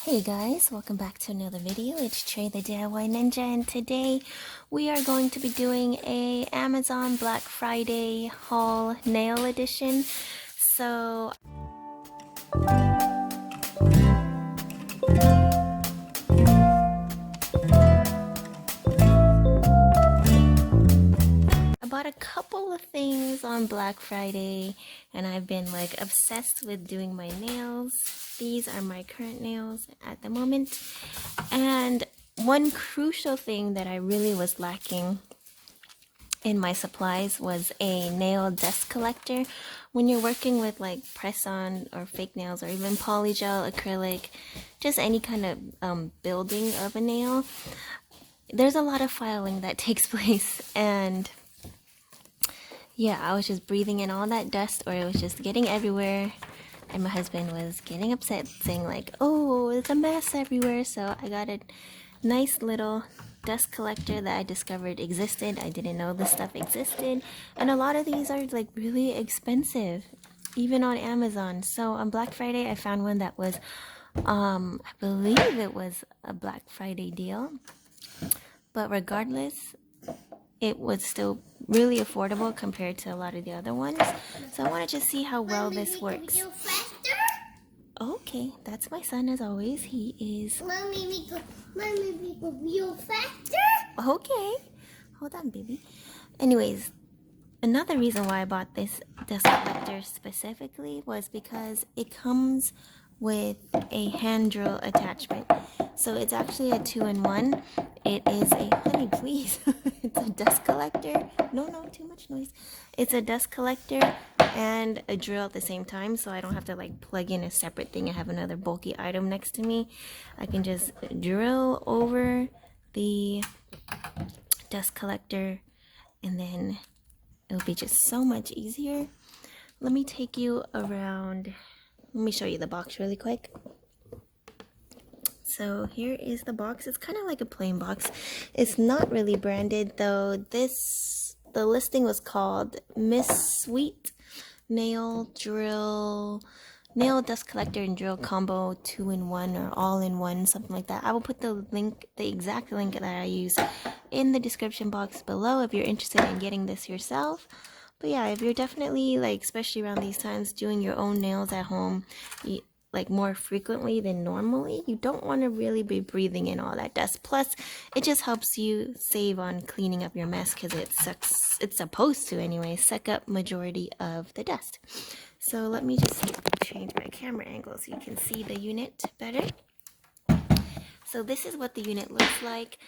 Hey guys, welcome back to another video. It's Trey the DIY Ninja, and today we are going to be doing a Amazon Black Friday haul nail edition. So I bought a couple of things on Black Friday and I've been like obsessed with doing my nails. These are my current nails at the moment. And one crucial thing that I really was lacking in my supplies was a nail dust collector. When you're working with like press-on or fake nails or even polygel, acrylic, just any kind of building of a nail, there's a lot of filing that takes place, and yeah, I was just breathing in all that dust, or it was just getting everywhere. And my husband was getting upset, saying like, oh, it's a mess everywhere. So I got a nice little dust collector that I discovered existed. I didn't know this stuff existed. And a lot of these are like really expensive, even on Amazon. So on Black Friday, I found one that was, I believe it was a Black Friday deal. But regardless, it was still really affordable compared to a lot of the other ones. So I wanted to see how well this works. Okay, that's my son as always. He is... Mommy, we go real faster. Okay, hold on, baby. Anyways, another reason why I bought this dust collector specifically was because it comes with a hand drill attachment. So it's actually a 2-in-1. It is a... Honey, please. It's a dust collector. No, too much noise. It's a dust collector and a drill at the same time, so I don't have to like plug in a separate thing and have another bulky item next to me. I can just drill over the dust collector and then it'll be just so much easier. Let me take you around. Let me show you the box really quick. So here is the box. It's kind of like a plain box. It's not really branded though. The listing was called Miss Sweet Nail Dust Collector and Drill Combo 2-in-1 or all-in-one, something like that. I will put the exact link that I use in the description box below if you're interested in getting this yourself. But yeah, if you're definitely like, especially around these times, doing your own nails at home, like more frequently than normally, you don't want to really be breathing in all that dust. Plus, it just helps you save on cleaning up your mess because it's supposed to anyway, suck up majority of the dust. So let me just change my camera angle so you can see the unit better. So this is what the unit looks like.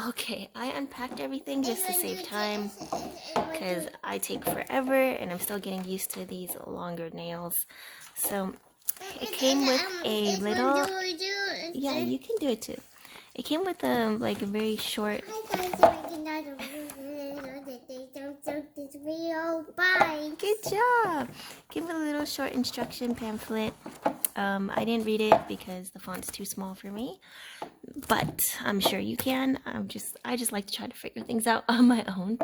Okay, I unpacked everything just to save time because I take forever and I'm still getting used to these longer nails. So it came with a little... Yeah, you can do it too. It came with a very short... Good job! Came with a little short instruction pamphlet. I didn't read it because the font's too small for me, but I'm sure you can. I just like to try to figure things out on my own.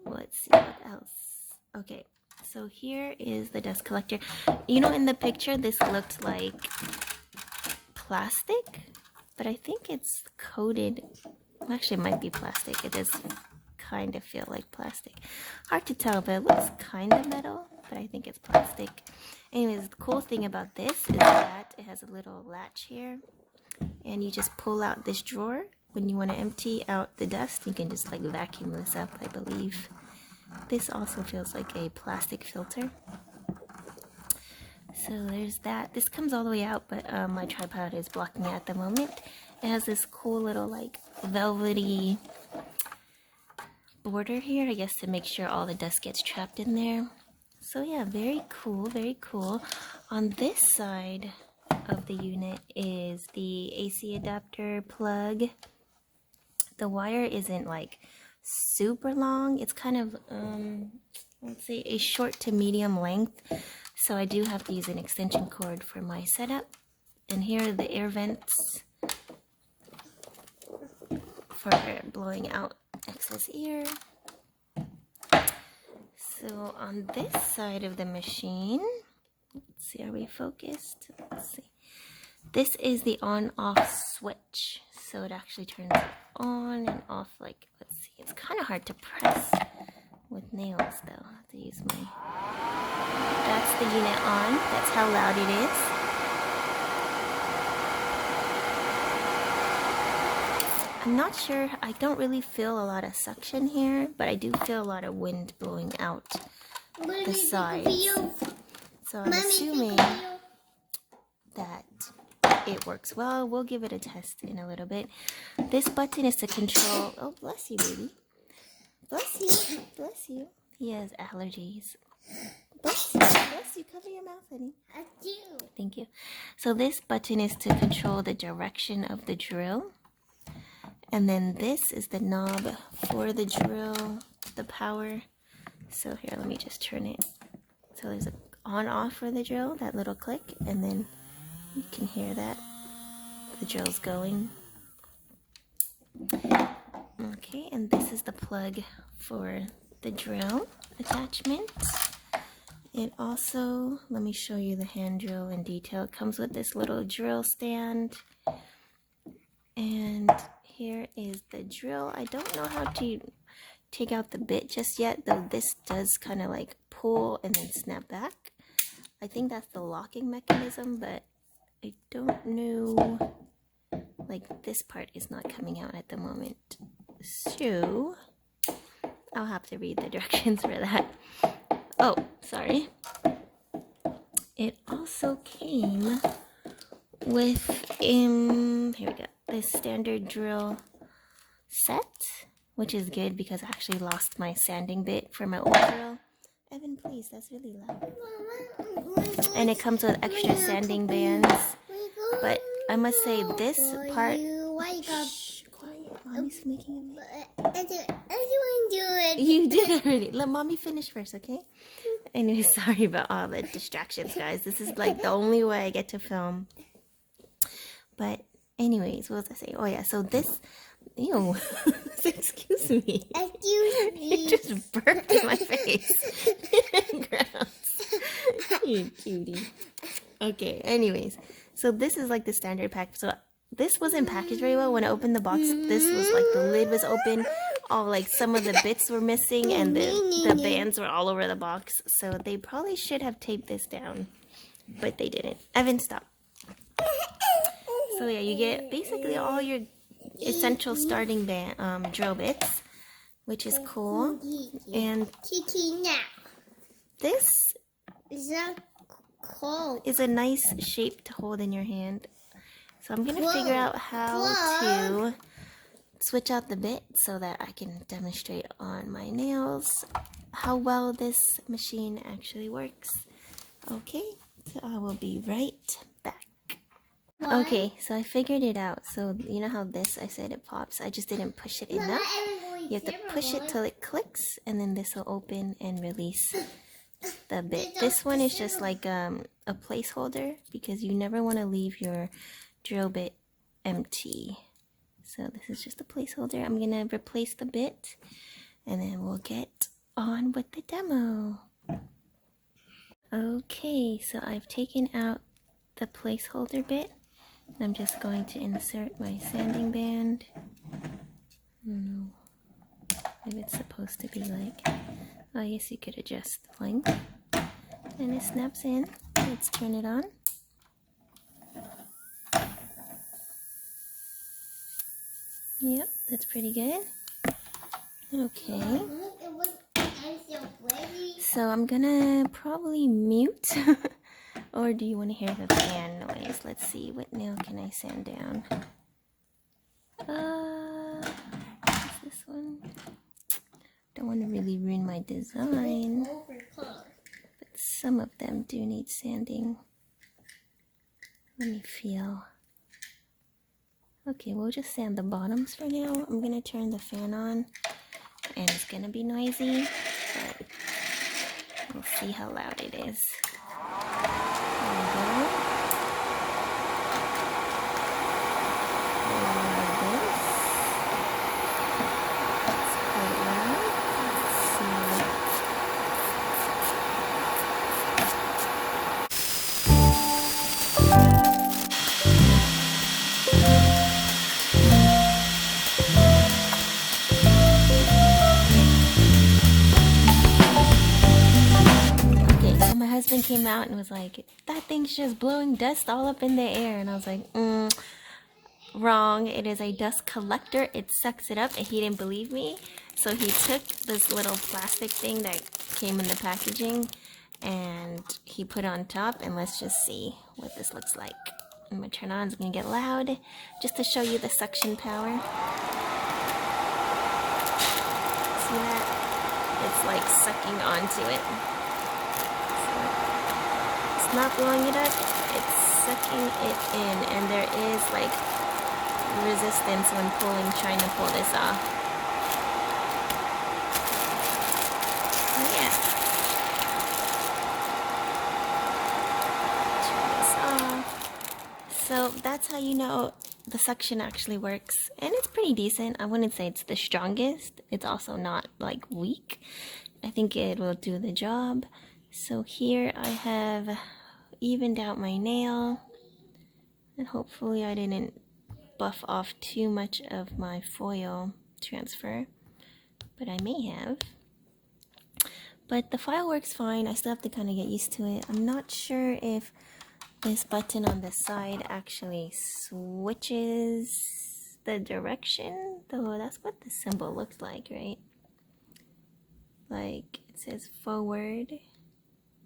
Let's see what else. Okay, so here is the dust collector. You know, in the picture this looked like plastic, but I think it's coated. Actually, it might be plastic. It does kind of feel like plastic. Hard to tell, but it looks kind of metal, but I think it's plastic. Anyways, the cool thing about this is that it has a little latch here, and you just pull out this drawer. When you want to empty out the dust, you can just like vacuum this up, I believe. This also feels like a plastic filter. So there's that. This comes all the way out, but my tripod is blocking it at the moment. It has this cool little like velvety border here, I guess, to make sure all the dust gets trapped in there. So yeah, very cool, very cool. On this side of the unit is the AC adapter plug. The wire isn't like super long. It's kind of, let's say a short to medium length. So I do have to use an extension cord for my setup. And here are the air vents for blowing out excess air. So on this side of the machine, let's Let's see, are we focused? Let's see. This is the on-off switch. So it actually turns on and off, like, let's see. It's kind of hard to press with nails though. I have to use my... That's the unit on. That's how loud it is. I'm not sure. I don't really feel a lot of suction here, but I do feel a lot of wind blowing out the sides. So I'm assuming that it works well. We'll give it a test in a little bit. This button is to control... Oh, bless you, baby. Bless you. Bless you. He has allergies. Bless you. Bless you. Cover your mouth, honey. I do. Thank you. So this button is to control the direction of the drill. And then this is the knob for the drill, the power. So here, let me just turn it. So there's a on-off for the drill, that little click, and then you can hear that. The drill's going. Okay, and this is the plug for the drill attachment. It also, let me show you the hand drill in detail. It comes with this little drill stand. And here is the drill. I don't know how to take out the bit just yet, though this does kind of like pull and then snap back. I think that's the locking mechanism, but I don't know. Like, this part is not coming out at the moment. So I'll have to read the directions for that. Oh, sorry. It also came with, here we go, this standard drill set, which is good because I actually lost my sanding bit for my old drill. Evan, please, that's really loud. And it comes with extra sanding bands. But I must say, this part... Shh, quiet. Mommy's making a mess. I didn't do it. You did it already. Let mommy finish first, okay? Anyway, sorry about all the distractions, guys. This is like the only way I get to film. But anyways, what was I saying? Oh yeah, so this... Ew. Excuse me. Excuse me. It just burped in my face. Gross. You cutie. Okay, anyways. So this is like the standard pack. So this wasn't packaged very well. When I opened the box, this was like the lid was open. All like some of the bits were missing and the bands were all over the box. So they probably should have taped this down. But they didn't. Evan, stop. So yeah, you get basically all your essential starting band, drill bits, which is cool. And this is a nice shape to hold in your hand. So I'm gonna figure out how to switch out the bit so that I can demonstrate on my nails how well this machine actually works. Okay, so I will be right back. Okay, so I figured it out. So you know how this, I said it pops. I just didn't push it enough. You have to push it till it clicks, and then this will open and release the bit. This one is just like a placeholder because you never want to leave your drill bit empty. So this is just a placeholder. I'm gonna replace the bit, and then we'll get on with the demo. Okay, so I've taken out the placeholder bit. I'm just going to insert my sanding band. I don't know if it's supposed to be like, oh, I guess you could adjust the length. And it snaps in. Let's turn it on. Yep, that's pretty good. Okay. So I'm gonna probably mute. Or do you want to hear the fan noise? Let's see, what nail can I sand down? Is this one? Don't want to really ruin my design. But some of them do need sanding. Let me feel. Okay, we'll just sand the bottoms for now. I'm going to turn the fan on. And it's going to be noisy. But we'll see how loud it is. came out and was like, that thing's just blowing dust all up in the air. And I was like, wrong. It is a dust collector. It sucks it up, and he didn't believe me. So he took this little plastic thing that came in the packaging and he put it on top, and let's just see what this looks like. I'm gonna turn on, it's gonna get loud, just to show you the suction power. See that? It's like sucking onto it. So it's not blowing it up, it's sucking it in, and there is like resistance when trying to pull this off. Yeah. Turn this off. So that's how you know the suction actually works, and it's pretty decent. I wouldn't say it's the strongest. It's also not like weak. I think it will do the job. So here I have evened out my nail, and hopefully I didn't buff off too much of my foil transfer, but I may have. But the file works fine. I still have to kind of get used to it. I'm not sure if this button on the side actually switches the direction, though that's what the symbol looks like, right? Like it says forward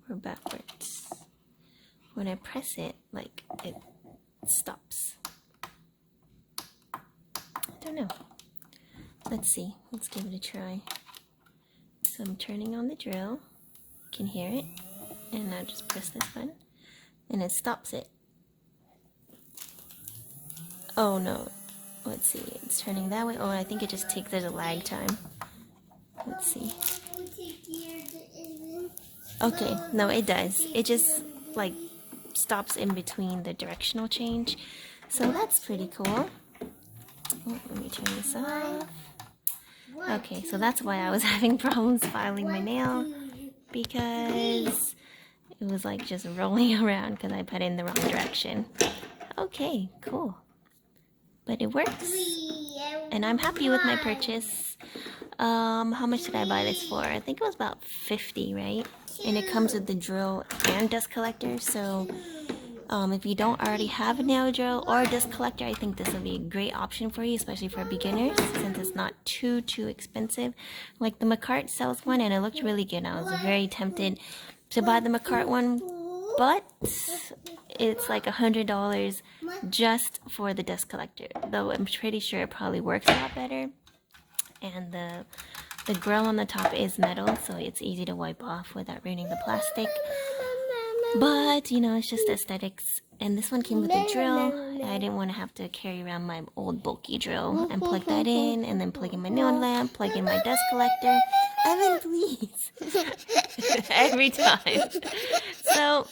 or backwards. When I press it, like it stops. I don't know. Let's see. Let's give it a try. So I'm turning on the drill. You can hear it. And now just press this button. And it stops it. Oh no. Let's see. It's turning that way. Oh, I think it just takes, there's a lag time. Let's see. Okay. No, it does. It just like stops in between the directional change. So that's pretty cool. Oh, let me turn this off. Okay, so that's why I was having problems filing my nail, because it was like just rolling around because I put it in the wrong direction. Okay, cool. But it works, and I'm happy with my purchase. How much did I buy this for? I think it was about $50, right? And it comes with the drill and dust collector, so if you don't already have a nail drill or a dust collector, I think this will be a great option for you, especially for beginners, since it's not too expensive. Like the McCart sells one, and it looked really good. I was very tempted to buy the McCart one, but it's like $100 just for the dust collector. Though I'm pretty sure it probably works a lot better. And the grill on the top is metal, so it's easy to wipe off without ruining the plastic. But, you know, it's just aesthetics. And this one came with a drill. I didn't want to have to carry around my old bulky drill and plug that in, and then plug in my nail lamp, plug in my dust collector. Evan, please. Every time. So,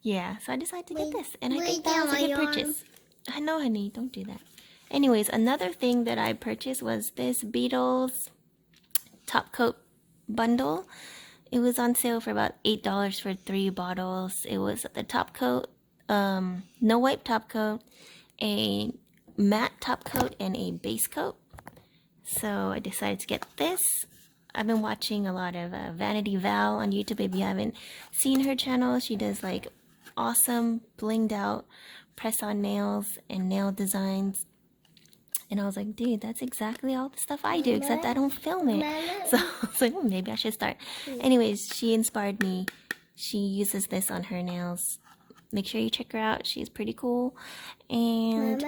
yeah. So I decided to get this. And I think that was a good purchase. I know, honey. Don't do that. Anyways, another thing that I purchased was this Beatles top coat bundle. It was on sale for about $8 for 3 bottles. It was the top coat, no wipe top coat, a matte top coat, and a base coat. So I decided to get this. I've been watching a lot of Vanity Val on YouTube. If you haven't seen her channel, she does like awesome blinged out press-on nails and nail designs. And I was like, dude, that's exactly all the stuff I do, except I don't film it. So I was like, maybe I should start. Anyways, she inspired me. She uses this on her nails. Make sure you check her out. She's pretty cool. And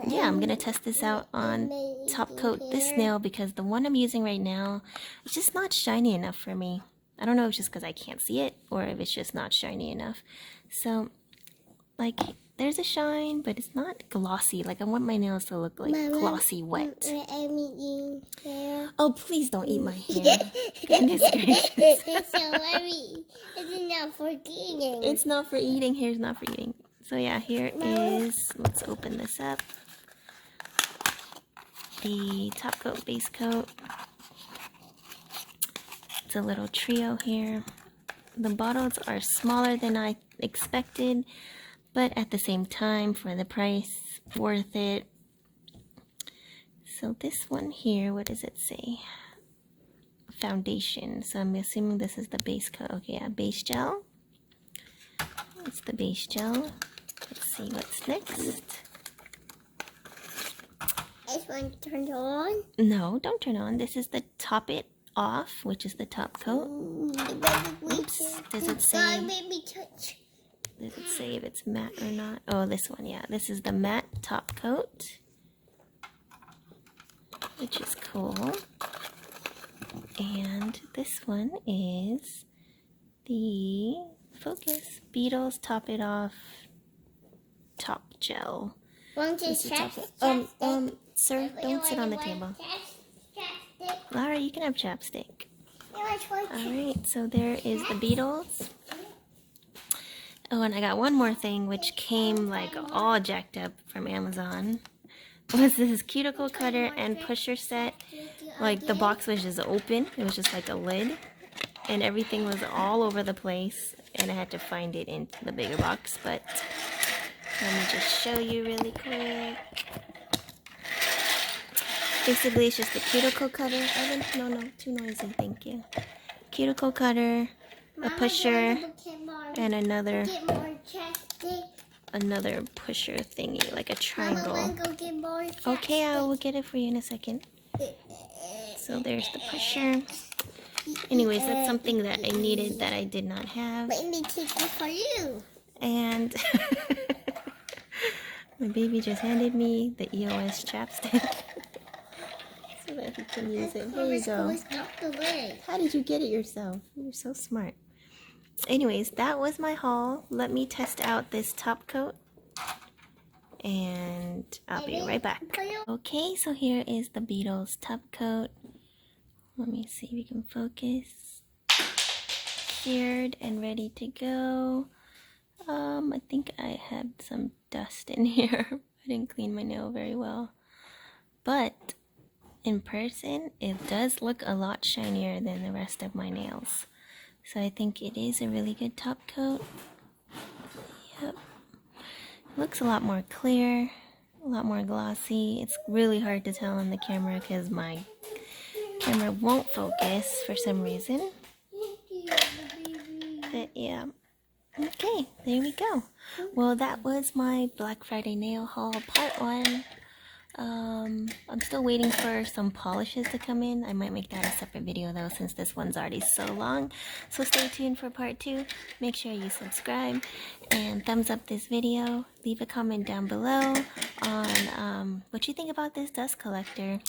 yeah, I'm going to test this out on top coat this nail, because the one I'm using right now is just not shiny enough for me. I don't know if it's just because I can't see it, or if it's just not shiny enough. So, like, there's a shine, but it's not glossy. Like, I want my nails to look like glossy wet. Oh, please don't eat my hair. Goodness gracious. It's not for eating. It's not for eating. Hair's not for eating. So yeah, here is, let's open this up. The top coat, base coat. It's a little trio here. The bottles are smaller than I expected, but at the same time, for the price, worth it. So this one here, what does it say? Foundation. So I'm assuming this is the base coat. Okay, yeah, base gel. It's the base gel. Let's see what's next. This one turned on. No, don't turn on. This is the top it off, which is the top coat. Oops. Does it say? Does it say if it's matte or not? Oh, this one, yeah. This is the matte top coat, which is cool. And this one is the Focus Beetles Top It Off Top Gel. Sir, don't sit on the table. Alright, you can have chapstick. Alright, so there is the Beetles. Oh, and I got one more thing which came like all jacked up from Amazon. Was this cuticle cutter and pusher set. Like the box was just open. It was just like a lid. And everything was all over the place. And I had to find it in the bigger box. But let me just show you really quick. Basically, it's just a cuticle cutter. No, too noisy, thank you. Cuticle cutter, a pusher, and another pusher thingy, like a triangle. Okay, I will get it for you in a second. So there's the pusher. Anyways, that's something that I needed that I did not have. Let me take it for you. And my baby just handed me the EOS chapstick. So that he can use it. Here you go. How did you get it yourself? You're so smart. Anyways, that was my haul. Let me test out this top coat. And I'll be right back. Okay, so here is the Beetles top coat. Let me see if we can focus. Seared and ready to go. I think I had some dust in here. I didn't clean my nail very well. But in person, it does look a lot shinier than the rest of my nails. So I think it is a really good top coat. Yep. It looks a lot more clear, a lot more glossy. It's really hard to tell on the camera because my camera won't focus for some reason. But yeah. Okay, there we go. Well, that was my Black Friday nail haul part 1. I'm still waiting for some polishes to come in. I might make that a separate video though, since this one's already so long. So stay tuned for part 2. Make sure you subscribe and thumbs up this video. Leave a comment down below on what you think about this dust collector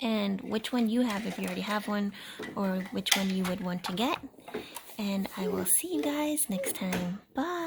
and which one you have if you already have one, or which one you would want to get. And I will see you guys next time. Bye!